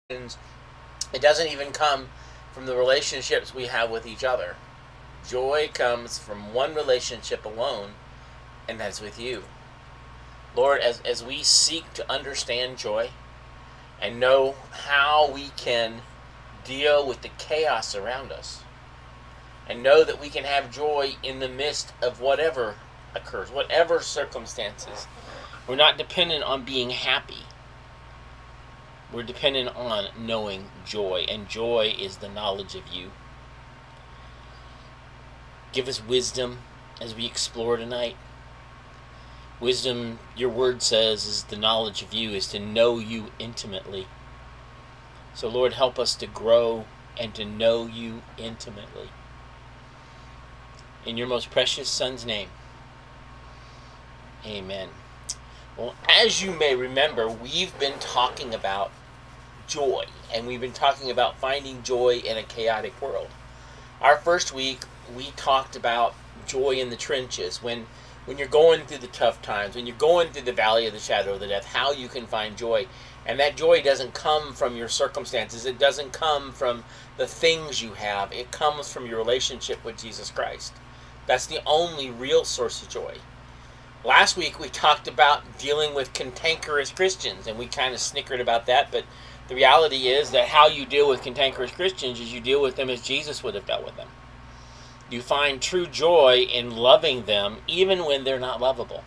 It doesn't even come from the relationships we have with each other. Joy comes from one relationship alone, and that's with you. Lord, as we seek to understand joy and know how we can deal with the chaos around us, and know that we can have joy in the midst of whatever occurs, whatever circumstances. We're not dependent on being happy. We're dependent on knowing joy, and joy is the knowledge of you. Give us wisdom as we explore tonight. Wisdom, your word says, is the knowledge of you, is to know you intimately. So Lord, help us to grow and to know you intimately. In your most precious Son's name, amen. Well, as you may remember, we've been talking about joy, and we've been talking about finding joy in a chaotic world. Our first week, we talked about joy in the trenches, when you're going through the tough times, when you're going through the valley of the shadow of the death, how you can find joy. And that joy doesn't come from your circumstances. It doesn't come from the things you have. It comes from your relationship with Jesus Christ. That's the only real source of joy. Last week we talked about dealing with cantankerous Christians, and we kind of snickered about that, but the reality is that how you deal with cantankerous Christians is you deal with them as Jesus would have dealt with them. You find true joy in loving them even when they're not lovable.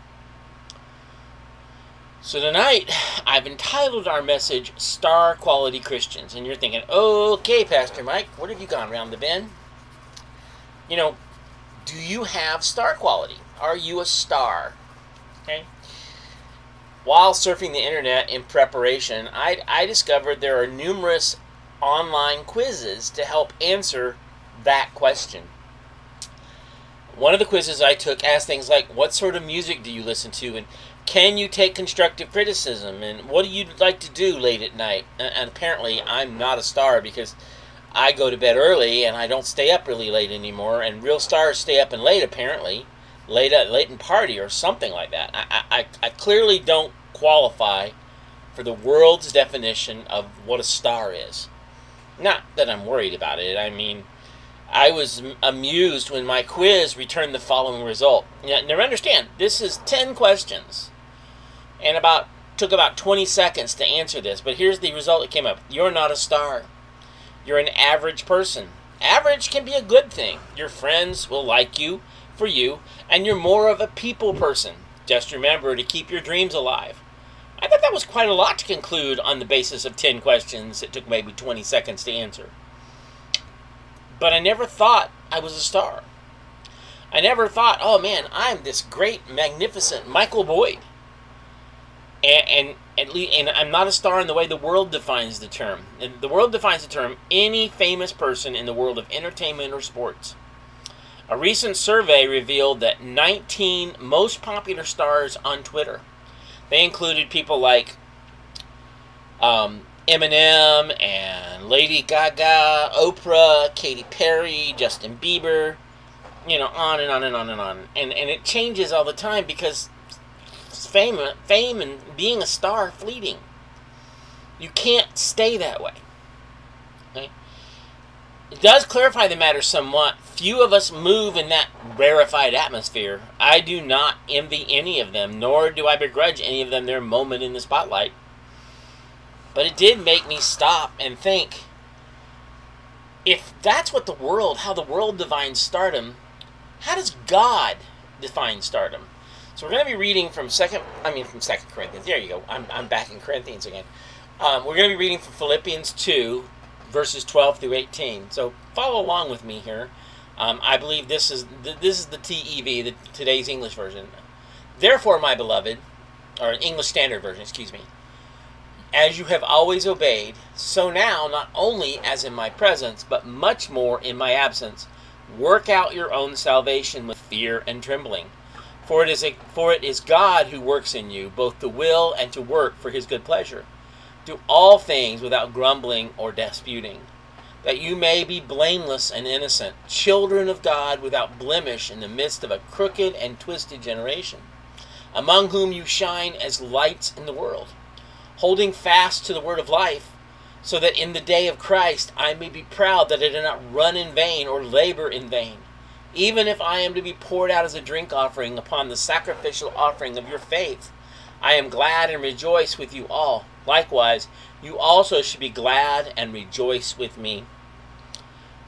So tonight I've entitled our message Star Quality Christians, and you're thinking, okay, Pastor Mike, what have you gone around the bend? You know, do you have star quality? Are you a star? Okay. While surfing the internet in preparation, I discovered there are numerous online quizzes to help answer that question. One of the quizzes I took asked things like, what sort of music do you listen to? And can you take constructive criticism? And what do you like to do late at night? And apparently I'm not a star, because I go to bed early and I don't stay up really late anymore. And real stars stay up and late, apparently. Late and party or something like that. I clearly don't qualify for the world's definition of what a star is. Not that I'm worried about it. I mean, I was amused when my quiz returned the following result. Now understand, this is 10 questions, and took about 20 seconds to answer this, but here's the result that came up. You're not a star. You're an average person. Average can be a good thing. Your friends will like you for you, and you're more of a people person. Just remember to keep your dreams alive. I thought that was quite a lot to conclude on the basis of 10 questions that took maybe 20 seconds to answer. But I never thought I was a star. I never thought, oh man, I'm this great, magnificent Michael Boyd. And I'm not a star in the way the world defines the term. And the world defines the term any famous person in the world of entertainment or sports. A recent survey revealed that 19 most popular stars on Twitter, they included people like Eminem and Lady Gaga, Oprah, Katy Perry, Justin Bieber, on and on and on and on. And it changes all the time, because fame and being a star are fleeting. You can't stay that way. Okay? It does clarify the matter somewhat. Few of us move in that rarefied atmosphere. I do not envy any of them, nor do I begrudge any of them their moment in the spotlight. But it did make me stop and think, if that's what how the world defines stardom, how does God define stardom? So we're going to be reading from 2 Corinthians. There you go. I'm back in Corinthians again. We're going to be reading from Philippians 2, verses 12 through 18. So follow along with me here. I believe this is the TEV, today's English version. Therefore, my beloved, or English Standard Version, excuse me, as you have always obeyed, so now, not only as in my presence, but much more in my absence, work out your own salvation with fear and trembling. For it is God who works in you, both to will and to work for his good pleasure. Do all things without grumbling or disputing, that you may be blameless and innocent, children of God without blemish in the midst of a crooked and twisted generation, among whom you shine as lights in the world, holding fast to the word of life, so that in the day of Christ I may be proud that I did not run in vain or labor in vain. Even if I am to be poured out as a drink offering upon the sacrificial offering of your faith, I am glad and rejoice with you all. Likewise, you also should be glad and rejoice with me.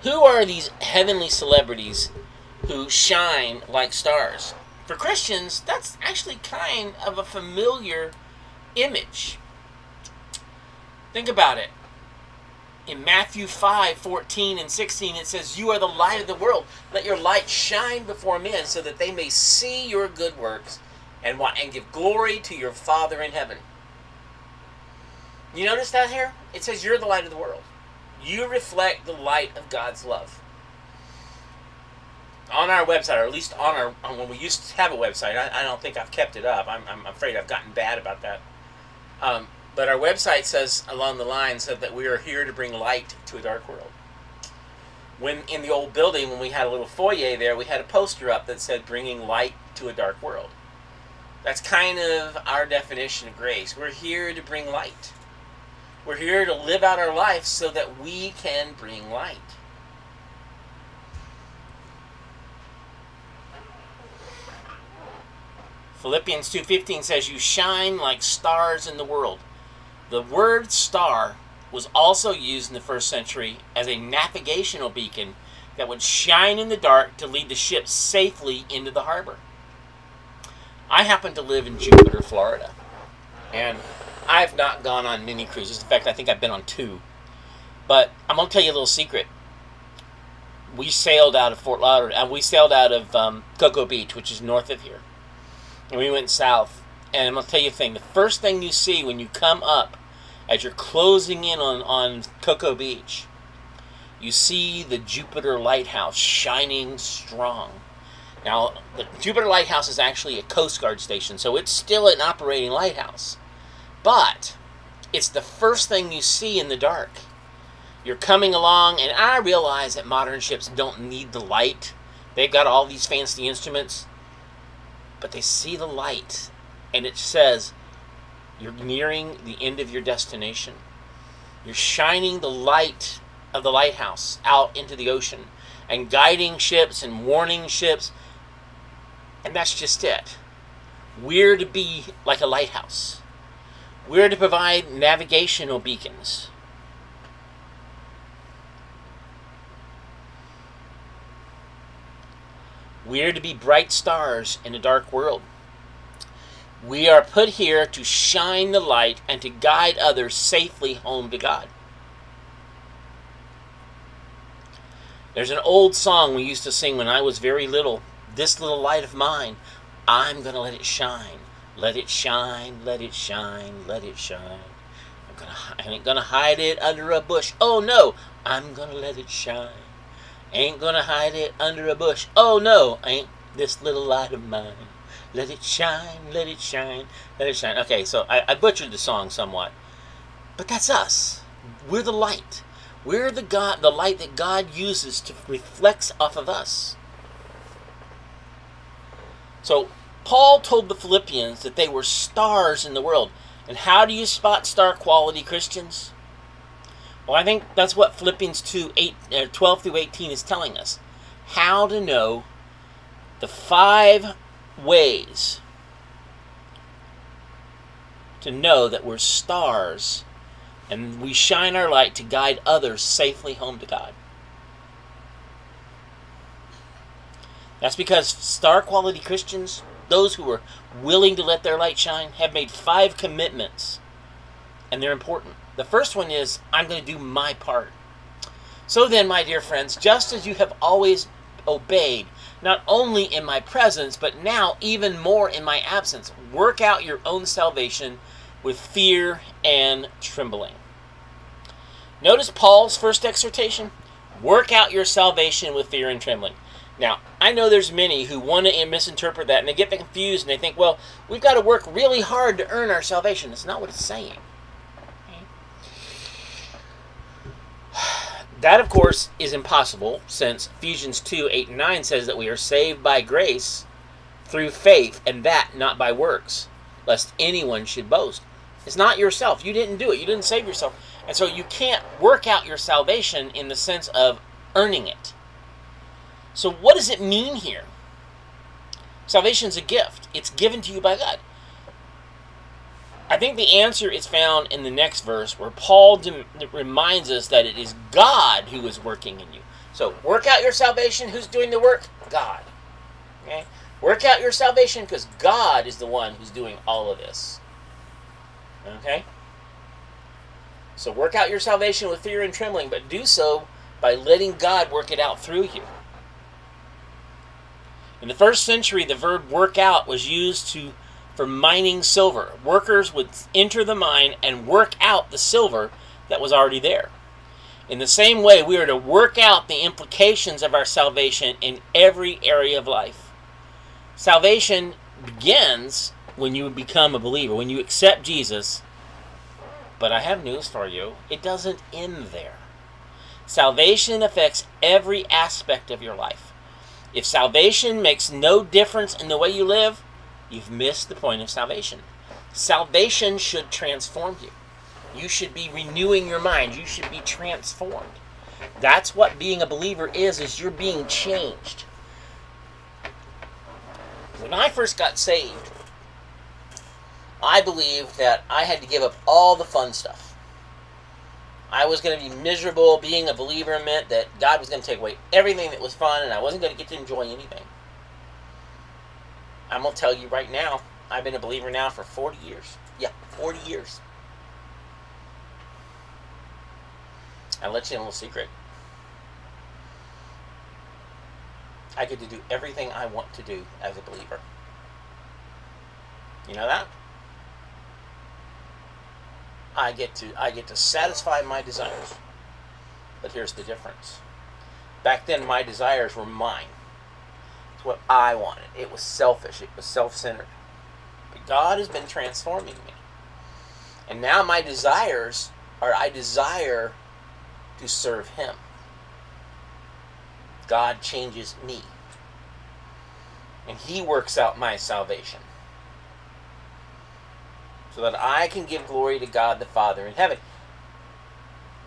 Who are these heavenly celebrities who shine like stars? For Christians, that's actually kind of a familiar image. Think about it. In Matthew 5:14 and 16, it says, "You are the light of the world. Let your light shine before men so that they may see your good works and give glory to your Father in heaven." You notice that here? It says you're the light of the world. You reflect the light of God's love. On our website, or at least when we used to have a website, I don't think I've kept it up. I'm afraid I've gotten bad about that. But our website says along the lines that we are here to bring light to a dark world. When in the old building, when we had a little foyer there, we had a poster up that said bringing light to a dark world. That's kind of our definition of grace. We're here to bring light. We're here to live out our life so that we can bring light. Philippians 2:15 says, "You shine like stars in the world." The word star was also used in the first century as a navigational beacon that would shine in the dark to lead the ship safely into the harbor. I happen to live in Jupiter, Florida, and I've not gone on many cruises. In fact, I think I've been on 2. But I'm going to tell you a little secret. We sailed out of Fort Lauderdale, we sailed out of Cocoa Beach, which is north of here, and we went south. And I'm going to tell you a thing. The first thing you see when you come up, as you're closing in on Cocoa Beach, you see the Jupiter Lighthouse shining strong. Now, the Jupiter Lighthouse is actually a Coast Guard station, so it's still an operating lighthouse. But it's the first thing you see in the dark. You're coming along, and I realize that modern ships don't need the light. They've got all these fancy instruments, but they see the light, and it says, you're nearing the end of your destination. You're shining the light of the lighthouse out into the ocean and guiding ships and warning ships. And that's just it. We're to be like a lighthouse. We're to provide navigational beacons. We're to be bright stars in a dark world. We are put here to shine the light and to guide others safely home to God. There's an old song we used to sing when I was very little. "This little light of mine, I'm going to let it shine. Let it shine, let it shine, let it shine. I ain't going to hide it under a bush. Oh no, I'm going to let it shine. Ain't going to hide it under a bush. Oh no, ain't this little light of mine. Let it shine, let it shine, let it shine." Okay, so I butchered the song somewhat. But that's us. We're the light. We're the light that God uses to reflect off of us. So Paul told the Philippians that they were stars in the world. And how do you spot star quality Christians? Well, I think that's what Philippians 12 through 18 is telling us. How to know the 5 ways to know that we're stars and we shine our light to guide others safely home to God. That's because star quality Christians, those who are willing to let their light shine, have made 5 commitments, and they're important. The first one is, I'm going to do my part. So then, my dear friends, just as you have always obeyed, not only in my presence, but now even more in my absence, work out your own salvation with fear and trembling. Notice Paul's first exhortation, work out your salvation with fear and trembling. Now, I know there's many who want to misinterpret that, and they get confused, and they think, well, we've got to work really hard to earn our salvation. That's not what it's saying. That, of course, is impossible, since Ephesians 2:8 and 9 says that we are saved by grace through faith, and that not by works, lest anyone should boast. It's not yourself. You didn't do it. You didn't save yourself. And so you can't work out your salvation in the sense of earning it. So what does it mean here? Salvation is a gift. It's given to you by God. I think the answer is found in the next verse where Paul reminds us that it is God who is working in you. So work out your salvation. Who's doing the work? God. Okay? Work out your salvation because God is the one who's doing all of this. Okay? So work out your salvation with fear and trembling, but do so by letting God work it out through you. In the first century, the verb work out was used for mining silver. Workers would enter the mine and work out the silver that was already there. In the same way, we are to work out the implications of our salvation in every area of life. Salvation begins when you become a believer, when you accept Jesus. But I have news for you. It doesn't end there. Salvation affects every aspect of your life. If salvation makes no difference in the way you live, you've missed the point of salvation. Salvation should transform you. You should be renewing your mind. You should be transformed. That's what being a believer is you're being changed. When I first got saved, I believed that I had to give up all the fun stuff. I was going to be miserable. Being a believer meant that God was going to take away everything that was fun, and I wasn't going to get to enjoy anything. I'm going to tell you right now, I've been a believer now for 40 years. Yeah, 40 years. I'll let you in a little secret. I get to do everything I want to do as a believer. You know that? I get to satisfy my desires. But here's the difference. Back then, my desires were mine. It's what I wanted. It was selfish. It was self-centered. But God has been transforming me. And now my desires are, I desire to serve Him. God changes me. And He works out my salvation, so that I can give glory to God the Father in heaven.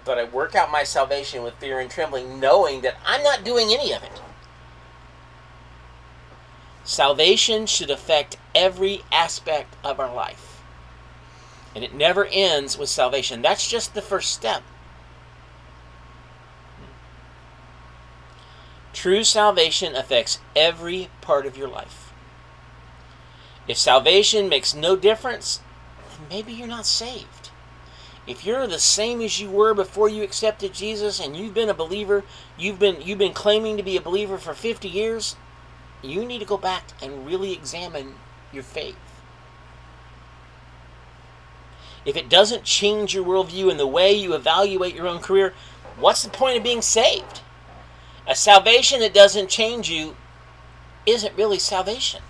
But I work out my salvation with fear and trembling, knowing that I'm not doing any of it. Salvation should affect every aspect of our life. And it never ends with salvation. That's just the first step. True salvation affects every part of your life. If salvation makes no difference, maybe you're not saved. If you're the same as you were before you accepted Jesus and you've been a believer, you've been claiming to be a believer for 50 years, you need to go back and really examine your faith. If it doesn't change your worldview and the way you evaluate your own career, what's the point of being saved? A salvation that doesn't change you isn't really salvation.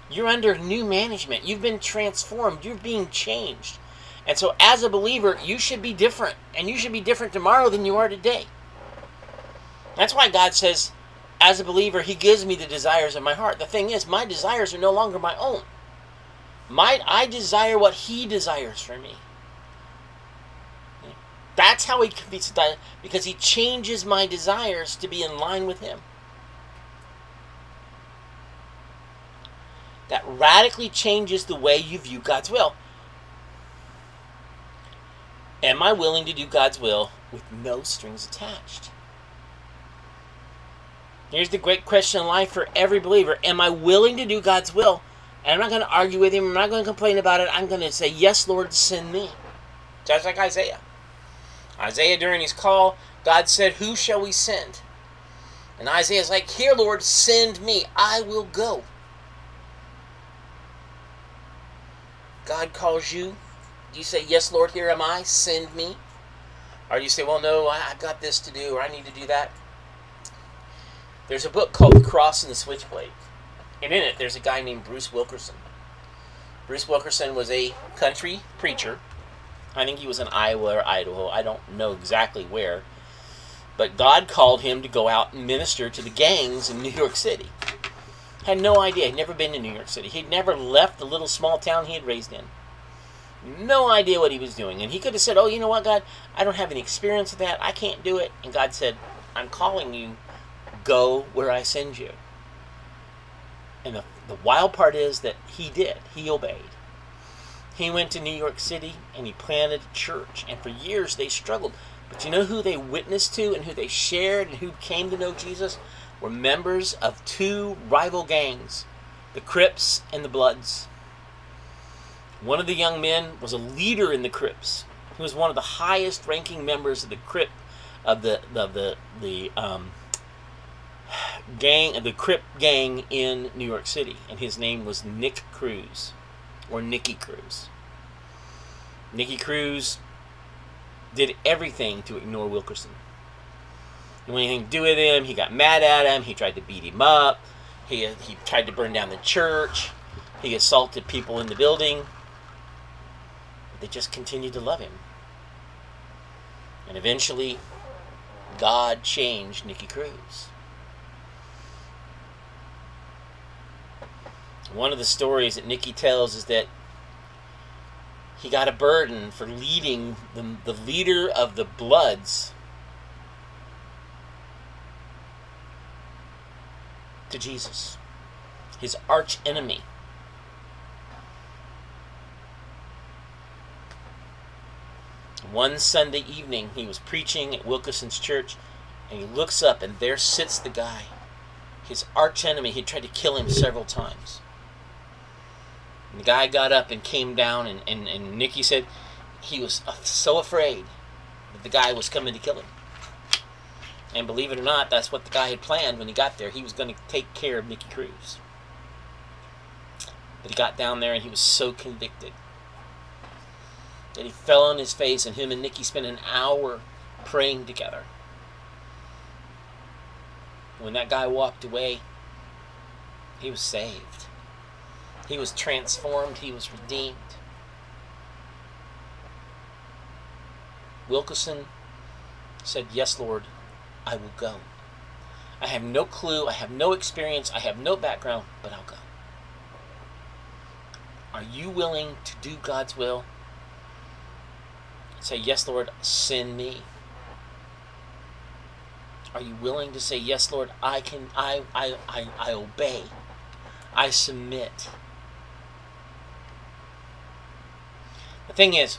You're under new management. You've been transformed. You're being changed. And so as a believer, you should be different. And you should be different tomorrow than you are today. That's why God says, as a believer, He gives me the desires of my heart. The thing is, my desires are no longer my own. I desire what He desires for me. That's how He completes the desire, because He changes my desires to be in line with Him. That radically changes the way you view God's will. Am I willing to do God's will with no strings attached? Here's the great question in life for every believer. Am I willing to do God's will? And I'm not going to argue with Him. I'm not going to complain about it. I'm going to say, yes, Lord, send me. Just like Isaiah. Isaiah, during his call, God said, who shall we send? And Isaiah's like, here, Lord, send me. I will go. God calls you. Do you say, yes, Lord, here am I, send me? Or do you say, well, no, I've got this to do, or I need to do that? There's a book called The Cross and the Switchblade. And in it, there's a guy named Bruce Wilkerson. Bruce Wilkerson was a country preacher. I think he was in Iowa or Idaho. I don't know exactly where. But God called him to go out and minister to the gangs in New York City. Had no idea. He'd never been to New York City. He'd never left the little small town he had raised in. No idea what he was doing. And he could have said, oh, you know what, God? I don't have any experience with that. I can't do it. And God said, I'm calling you. Go where I send you. And the wild part is that he did. He obeyed. He went to New York City and he planted a church. And for years they struggled. But you know who they witnessed to and who they shared and who came to know Jesus? Were members of two rival gangs, the Crips and the Bloods. One of the young men was a leader in the Crips. He was one of the highest ranking members of the Crip Crip gang in New York City, and his name was Nick Cruz, or Nicky Cruz. Nicky Cruz did everything to ignore Wilkerson. He wanted anything to do with him. He got mad at him. He tried to beat him up. He tried to burn down the church. He assaulted people in the building. But they just continued to love him. And eventually, God changed Nicky Cruz. One of the stories that Nicky tells is that he got a burden for leading the leader of the Bloods to Jesus, his arch enemy. One Sunday evening, he was preaching at Wilkerson's church, and he looks up, and there sits the guy, his arch enemy. He tried to kill him several times. And the guy got up and came down, and Nicky said he was so afraid that the guy was coming to kill him. And believe it or not, that's what the guy had planned when he got there. He was going to take care of Nicky Cruz. But he got down there and he was so convicted that he fell on his face, and him and Nicky spent an hour praying together. When that guy walked away, he was saved. He was transformed. He was redeemed. Wilkerson said, yes, Lord, I will go. I have no clue. I have no experience. I have no background, but I'll go. Are you willing to do God's will? Say, yes, Lord, send me. Are you willing to say, yes, Lord, I obey. I submit. The thing is,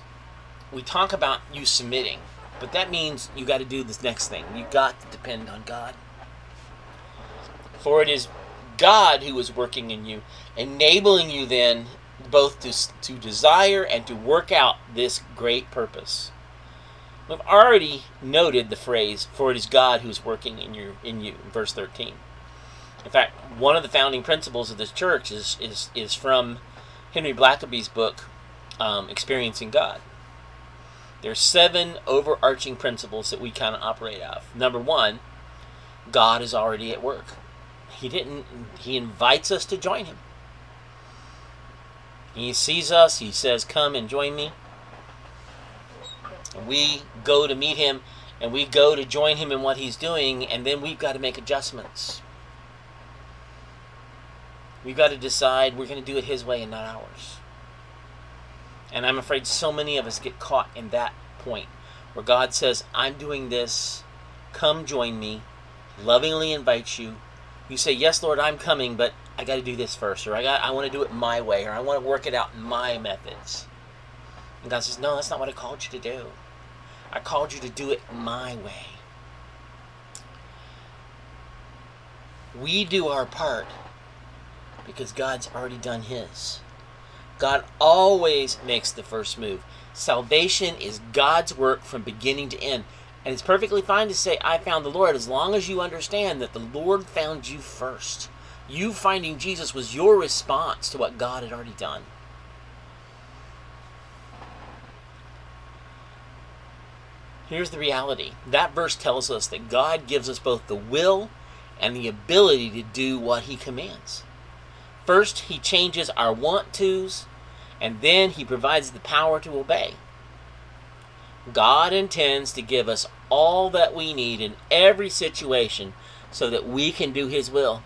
we talk about you submitting, but that means you got to do this next thing. You got to depend on God. For it is God who is working in you, enabling you then both to desire and to work out this great purpose. We've already noted the phrase, for it is God who is working in you, in verse 13. In fact, one of the founding principles of this church is from Henry Blackaby's book, Experiencing God. There's 7 overarching principles that we kind of operate out of. Number 1, God is already at work. He invites us to join him. He sees us, he says, come and join me. And we go to meet him, and we go to join him in what he's doing, and then we've got to make adjustments. We've got to decide we're going to do it his way and not ours. And I'm afraid so many of us get caught in that point where God says, I'm doing this, come join me, lovingly invites you. You say, yes, Lord, I'm coming, but I got to do this first, or I want to do it my way, or I want to work it out in my methods. And God says, no, that's not what I called you to do. I called you to do it my way. We do our part because God's already done his. God always makes the first move. Salvation is God's work from beginning to end. And it's perfectly fine to say, I found the Lord, as long as you understand that the Lord found you first. You finding Jesus was your response to what God had already done. Here's the reality. That verse tells us that God gives us both the will and the ability to do what he commands. First, he changes our want-tos, and then he provides the power to obey. God intends to give us all that we need in every situation so that we can do his will.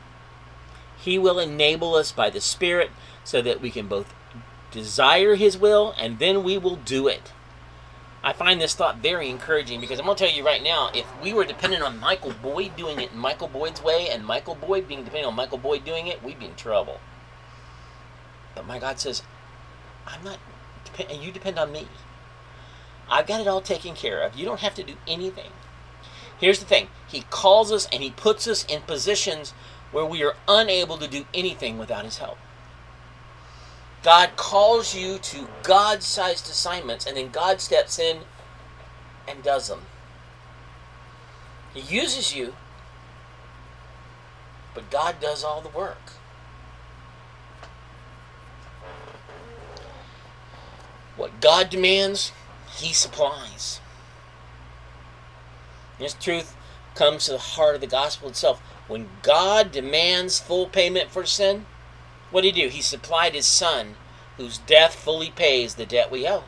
He will enable us by the Spirit so that we can both desire his will, and then we will do it. I find this thought very encouraging, because I'm going to tell you right now, if we were dependent on Michael Boyd doing it in Michael Boyd's way, and Michael Boyd being dependent on Michael Boyd doing it, we'd be in trouble. But my God says, I'm not, and you depend on me. I've got it all taken care of. You don't have to do anything. Here's the thing. He calls us and he puts us in positions where we are unable to do anything without his help. God calls you to God-sized assignments, and then God steps in and does them. He uses you, but God does all the work. What God demands, he supplies. This truth comes to the heart of the gospel itself. When God demands full payment for sin, what did he do? He supplied his Son, whose death fully pays the debt we owe.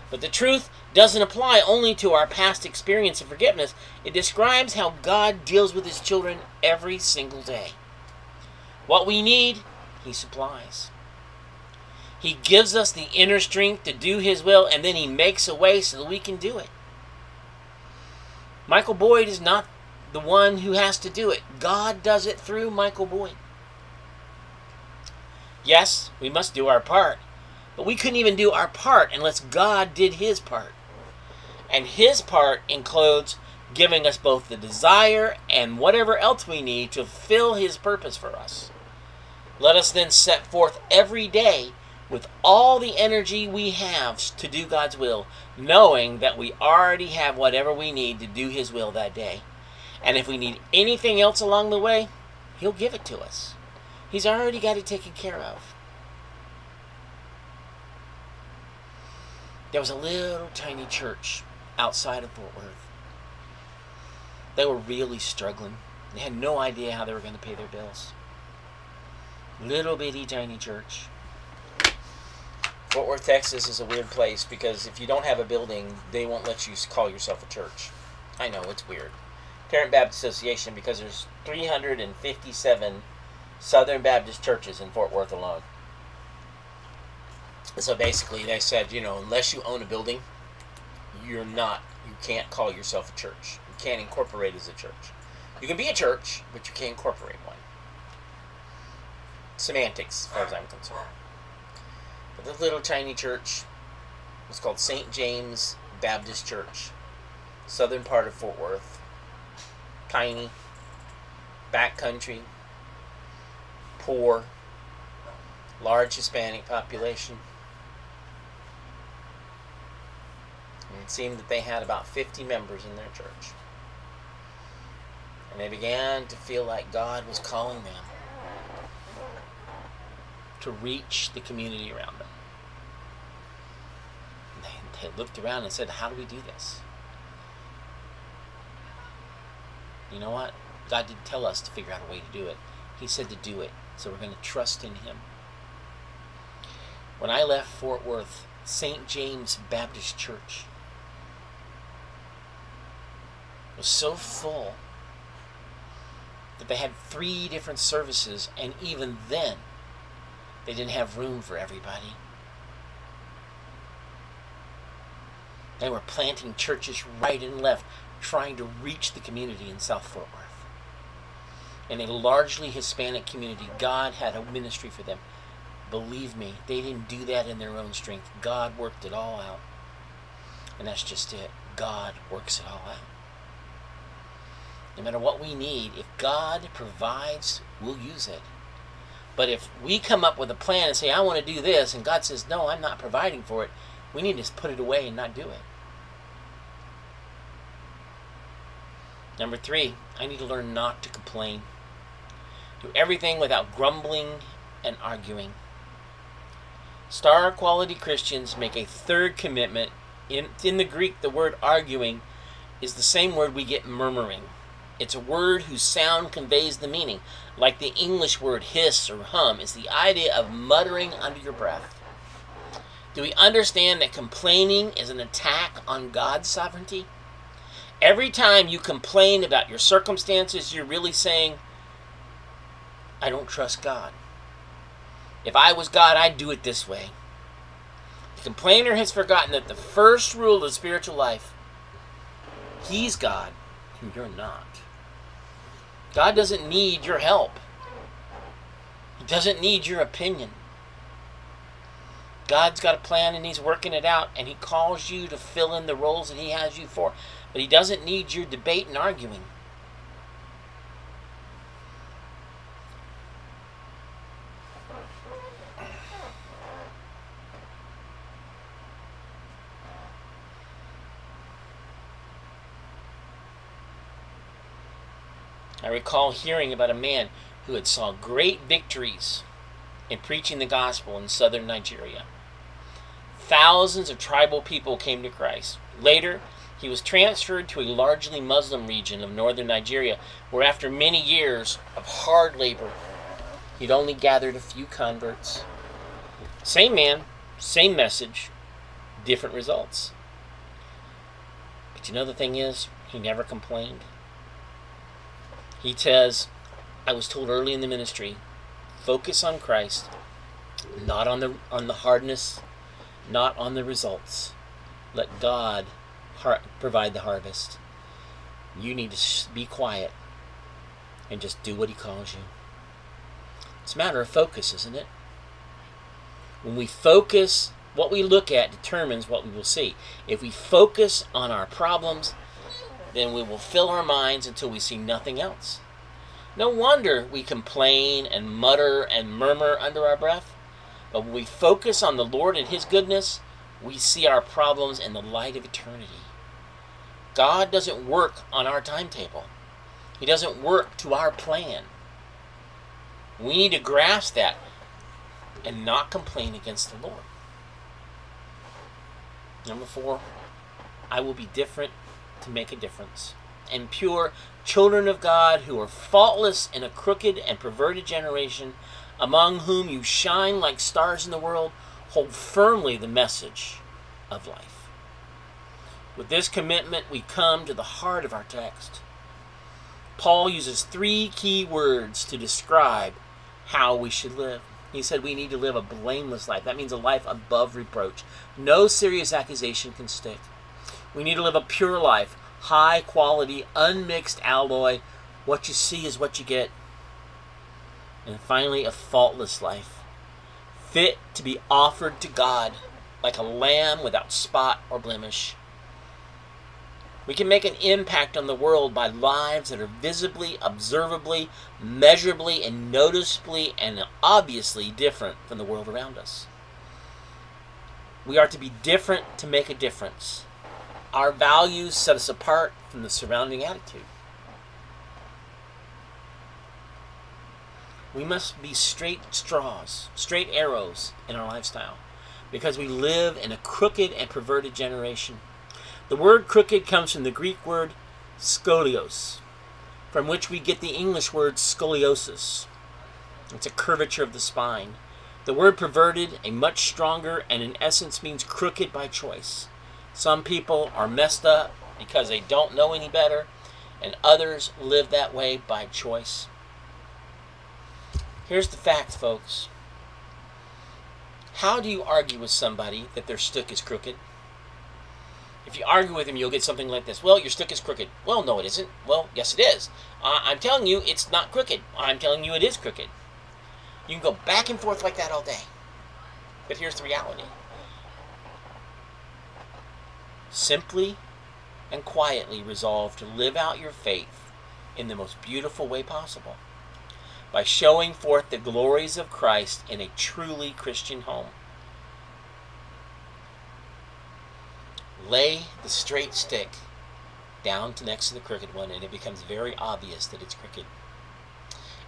But the truth doesn't apply only to our past experience of forgiveness. It describes how God deals with his children every single day. What we need, he supplies. He gives us the inner strength to do his will, and then he makes a way so that we can do it. Michael Boyd is not the one who has to do it. God does it through Michael Boyd. Yes, we must do our part, but we couldn't even do our part unless God did his part. And his part includes giving us both the desire and whatever else we need to fulfill his purpose for us. Let us then set forth every day with all the energy we have to do God's will, knowing that we already have whatever we need to do his will that day. And if we need anything else along the way, he'll give it to us. He's already got it taken care of. There was a little tiny church outside of Fort Worth. They were really struggling. They had no idea how they were going to pay their bills. Little bitty tiny church. Fort Worth, Texas is a weird place because if you don't have a building, they won't let you call yourself a church. I know, it's weird. Tarrant Baptist Association, because there's 357 Southern Baptist churches in Fort Worth alone. So basically they said, unless you own a building, you can't call yourself a church. You can't incorporate as a church. You can be a church, but you can't incorporate one. Semantics, as far as I'm concerned. But this little tiny church was called St. James Baptist Church. Southern part of Fort Worth. Tiny. Backcountry. Poor. Large Hispanic population. And it seemed that they had about 50 members in their church. And they began to feel like God was calling them to reach the community around them. And they looked around and said, how do we do this? You know what? God didn't tell us to figure out a way to do it. He said to do it. So we're going to trust in him. When I left Fort Worth, St. James Baptist Church was so full that they had 3 different services, and even then, they didn't have room for everybody. They were planting churches right and left, trying to reach the community in South Fort Worth. In a largely Hispanic community, God had a ministry for them. Believe me, they didn't do that in their own strength. God worked it all out. And that's just it. God works it all out. No matter what we need, if God provides, we'll use it. But if we come up with a plan and say, I want to do this, and God says, no, I'm not providing for it, we need to put it away and not do it. Number 3, I need to learn not to complain. Do everything without grumbling and arguing. Star quality Christians make a third commitment. In the Greek, the word arguing is the same word we get murmuring. It's a word whose sound conveys the meaning. Like the English word hiss or hum, is the idea of muttering under your breath. Do we understand that complaining is an attack on God's sovereignty? Every time you complain about your circumstances, you're really saying, I don't trust God. If I was God, I'd do it this way. The complainer has forgotten that the first rule of the spiritual life, he's God and you're not. God doesn't need your help. He doesn't need your opinion. God's got a plan and he's working it out, and he calls you to fill in the roles that he has you for. But he doesn't need your debate and arguing. I recall hearing about a man who had saw great victories in preaching the gospel in southern Nigeria. Thousands of tribal people came to Christ. Later, he was transferred to a largely Muslim region of northern Nigeria, where after many years of hard labor, he'd only gathered a few converts. Same man, same message, different results. But you know the thing is, he never complained. He says, I was told early in the ministry, focus on Christ, not on the hardness, not on the results. Let God provide the harvest. You need to be quiet and just do what he calls you. It's a matter of focus, isn't it? When we focus, what we look at determines what we will see. If we focus on our problems, then we will fill our minds until we see nothing else. No wonder we complain and mutter and murmur under our breath. But when we focus on the Lord and his goodness, we see our problems in the light of eternity. God doesn't work on our timetable. He doesn't work to our plan. We need to grasp that and not complain against the Lord. Number 4, I will be different to make a difference. And pure children of God who are faultless in a crooked and perverted generation, among whom you shine like stars in the world, hold firmly the message of life. With this commitment, we come to the heart of our text. Paul uses 3 key words to describe how we should live. He said we need to live a blameless life. That means a life above reproach. No serious accusation can stick. We need to live a pure life, high quality, unmixed alloy. What you see is what you get. And finally, a faultless life, fit to be offered to God like a lamb without spot or blemish. We can make an impact on the world by lives that are visibly, observably, measurably, and noticeably and obviously different from the world around us. We are to be different to make a difference. Our values set us apart from the surrounding attitude. We must be straight straws, straight arrows in our lifestyle, because we live in a crooked and perverted generation. The word crooked comes from the Greek word scolios, from which we get the English word scoliosis. It's a curvature of the spine. The word perverted, a much stronger, and in essence means crooked by choice. Some people are messed up because they don't know any better, and others live that way by choice. Here's the fact, folks. How do you argue with somebody that their stick is crooked? If you argue with them, you'll get something like this. Well, your stick is crooked. Well, no, it isn't. Well, yes, it is. I'm telling you it's not crooked. I'm telling you it is crooked. You can go back and forth like that all day. But here's the reality. Simply and quietly resolve to live out your faith in the most beautiful way possible, by showing forth the glories of Christ in a truly Christian home. Lay the straight stick down next to the crooked one, and it becomes very obvious that it's crooked.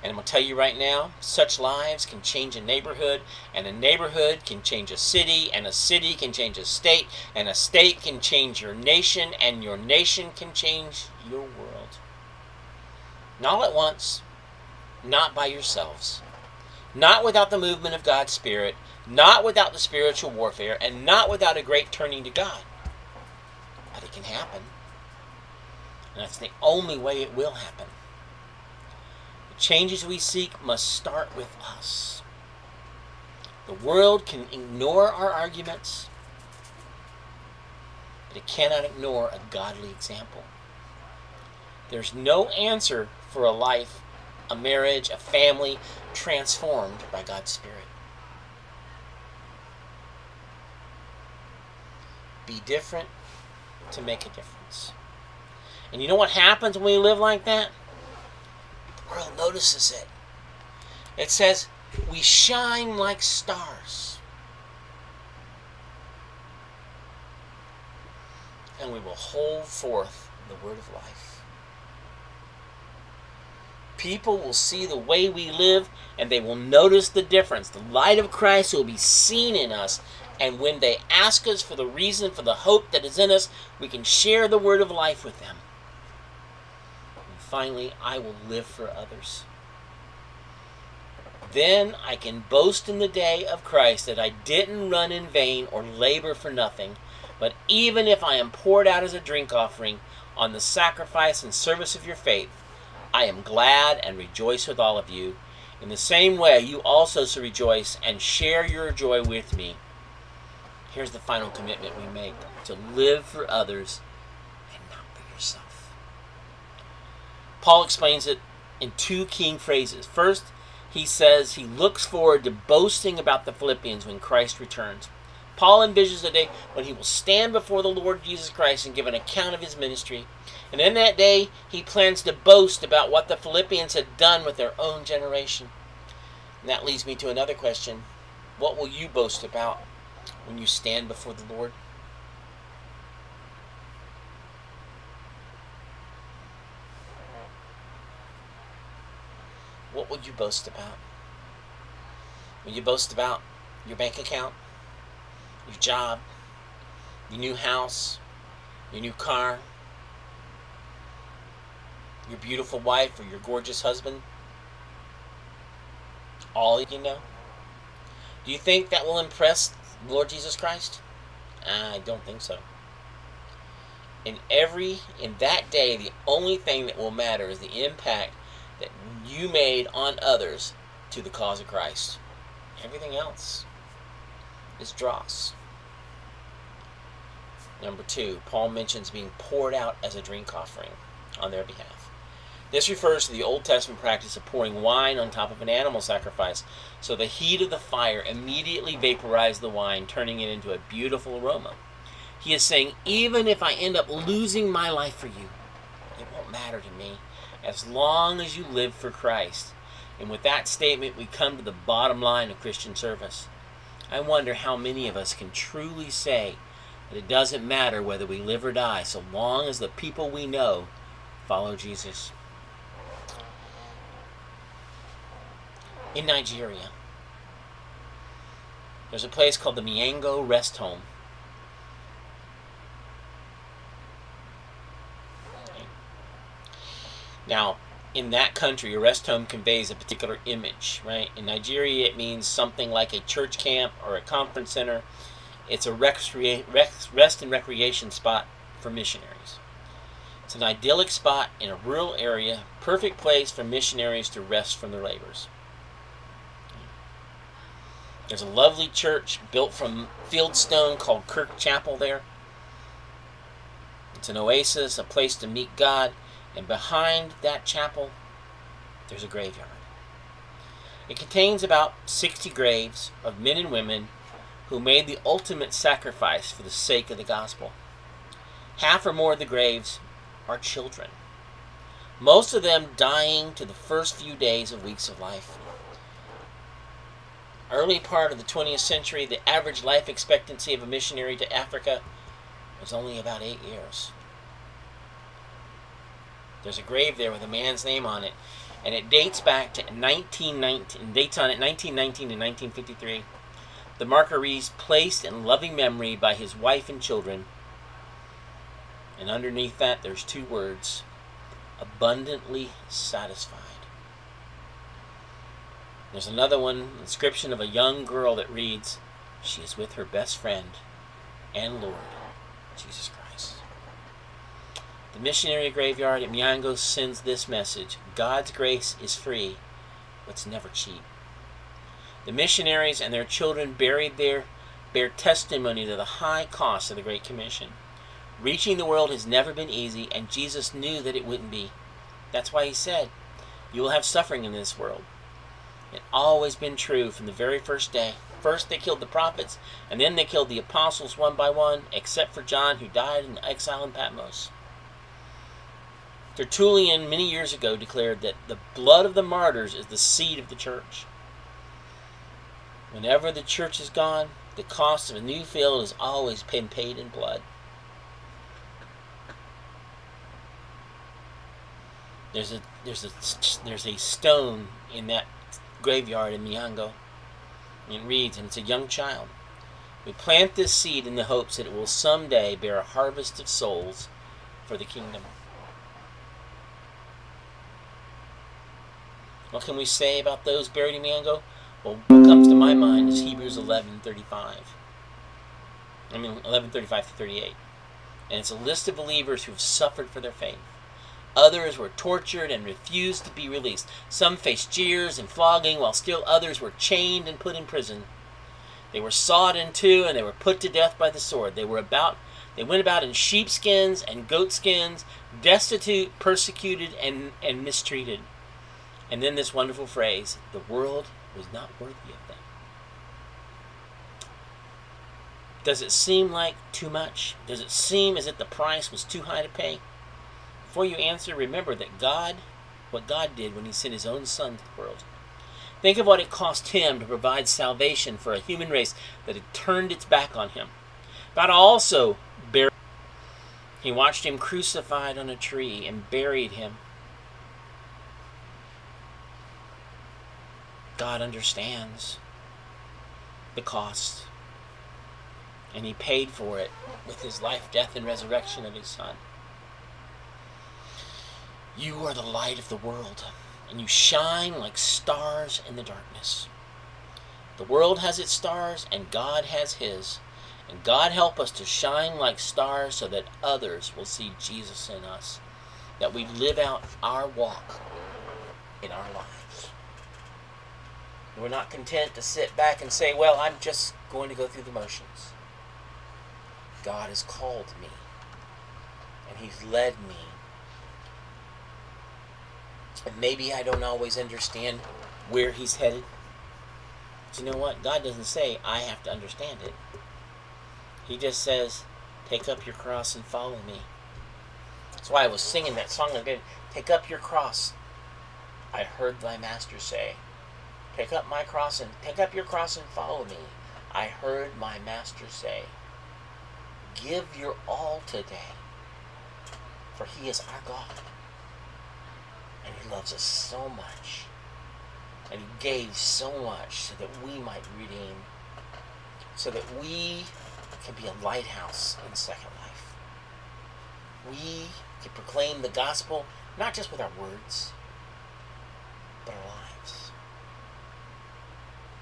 And I'm going to tell you right now, such lives can change a neighborhood, and a neighborhood can change a city, and a city can change a state, and a state can change your nation, and your nation can change your world. Not all at once, not by yourselves, not without the movement of God's Spirit, not without the spiritual warfare, and not without a great turning to God. But it can happen. And that's the only way it will happen. The changes we seek must start with us. The world can ignore our arguments, but it cannot ignore a godly example. There's no answer for a life, a marriage, a family transformed by God's Spirit. Be different to make a difference. And you know what happens when we live like that? The world notices it. It says, we shine like stars. And we will hold forth the word of life. People will see the way we live, and they will notice the difference. The light of Christ will be seen in us. And when they ask us for the reason for the hope that is in us, we can share the word of life with them. And finally, I will live for others. Then I can boast in the day of Christ that I didn't run in vain or labor for nothing, but even if I am poured out as a drink offering on the sacrifice and service of your faith, I am glad and rejoice with all of you. In the same way, you also should rejoice and share your joy with me. Here's the final commitment we make: to live for others and not for yourself. Paul explains it in two key phrases. First, he says he looks forward to boasting about the Philippians when Christ returns. Paul envisions a day when he will stand before the Lord Jesus Christ and give an account of his ministry. And in that day, he plans to boast about what the Philippians had done with their own generation. And that leads me to another question. What will you boast about when you stand before the Lord? What will you boast about? Will you boast about your bank account, your job, your new house, your new car, your beautiful wife or your gorgeous husband? All you know? Do you think that will impress Lord Jesus Christ? I don't think so. In that day, the only thing that will matter is the impact that you made on others to the cause of Christ. Everything else is dross. Number 2, Paul mentions being poured out as a drink offering on their behalf. This refers to the Old Testament practice of pouring wine on top of an animal sacrifice, so the heat of the fire immediately vaporized the wine, turning it into a beautiful aroma. He is saying, even if I end up losing my life for you, it won't matter to me, as long as you live for Christ. And with that statement, we come to the bottom line of Christian service. I wonder how many of us can truly say that it doesn't matter whether we live or die, so long as the people we know follow Jesus. In Nigeria, there's a place called the Miango Rest Home. Now, in that country, a rest home conveys a particular image, right? In Nigeria, it means something like a church camp or a conference center. It's a rest and recreation spot for missionaries. It's an idyllic spot in a rural area, perfect place for missionaries to rest from their labors. There's a lovely church built from fieldstone called Kirk Chapel there. It's an oasis, a place to meet God. And behind that chapel, there's a graveyard. It contains about 60 graves of men and women who made the ultimate sacrifice for the sake of the gospel. Half or more of the graves are children, most of them dying to the first few days of weeks of life. Early part of the 20th century, the average life expectancy of a missionary to Africa was only about 8 years. There's a grave there with a man's name on it, and it dates back to 1919. Dates on it 1919 to 1953. The marker reads, placed in loving memory by his wife and children. And underneath that, there's 2 words, abundantly satisfied. There's another one, inscription of a young girl that reads, she is with her best friend and Lord, Jesus Christ. The missionary graveyard at Miango sends this message: God's grace is free, but it's never cheap. The missionaries and their children buried there bear testimony to the high cost of the Great Commission. Reaching the world has never been easy, and Jesus knew that it wouldn't be. That's why he said, "You will have suffering in this world." It's always been true from the very first day. First they killed the prophets, and then they killed the apostles one by one, except for John, who died in exile in Patmos. Tertullian many years ago declared that the blood of the martyrs is the seed of the church. Whenever the church is gone, the cost of a new field has always been paid in blood. There's a stone in that graveyard in Miango. And it reads, and it's a young child. We plant this seed in the hopes that it will someday bear a harvest of souls for the kingdom. What can we say about those buried in Miango? Well, what comes to my mind is Hebrews 11:35. 11:35 to 38. And it's a list of believers who have suffered for their faith. Others were tortured and refused to be released. Some faced jeers and flogging, while still others were chained and put in prison. They were sawed in two, and they were put to death by the sword. They went about in sheepskins and goatskins, destitute, persecuted, and mistreated. And then this wonderful phrase, the world was not worthy of them. Does it seem like too much? Does it seem as if the price was too high to pay? Before you answer, remember that what God did when he sent his own son to the world. Think of what it cost him to provide salvation for a human race that had turned its back on him. God also buried him. He watched him crucified on a tree and buried him. God understands the cost, and he paid for it with his life, death, and resurrection of his son. You are the light of the world, and you shine like stars in the darkness. The world has its stars, and God has his. And God help us to shine like stars so that others will see Jesus in us, that we live out our walk in our lives. We're not content to sit back and say, well, I'm just going to go through the motions. God has called me, and he's led me. And maybe I don't always understand where he's headed. But you know what? God doesn't say I have to understand it. He just says, take up your cross and follow me. That's why I was singing that song again. Take up your cross. I heard thy master say. Take up your cross and follow me. I heard my master say. Give your all today, for he is our God. And he loves us so much. And he gave so much so that we might redeem. So that we can be a lighthouse in Second Life. We can proclaim the gospel, not just with our words, but our lives.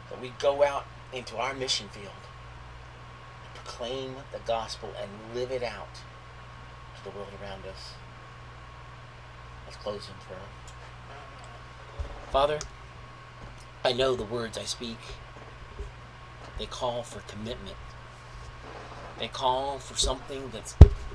That we go out into our mission field and proclaim the gospel and live it out to the world around us. Let's close in prayer. Father, I know the words I speak, they call for commitment. They call for something that's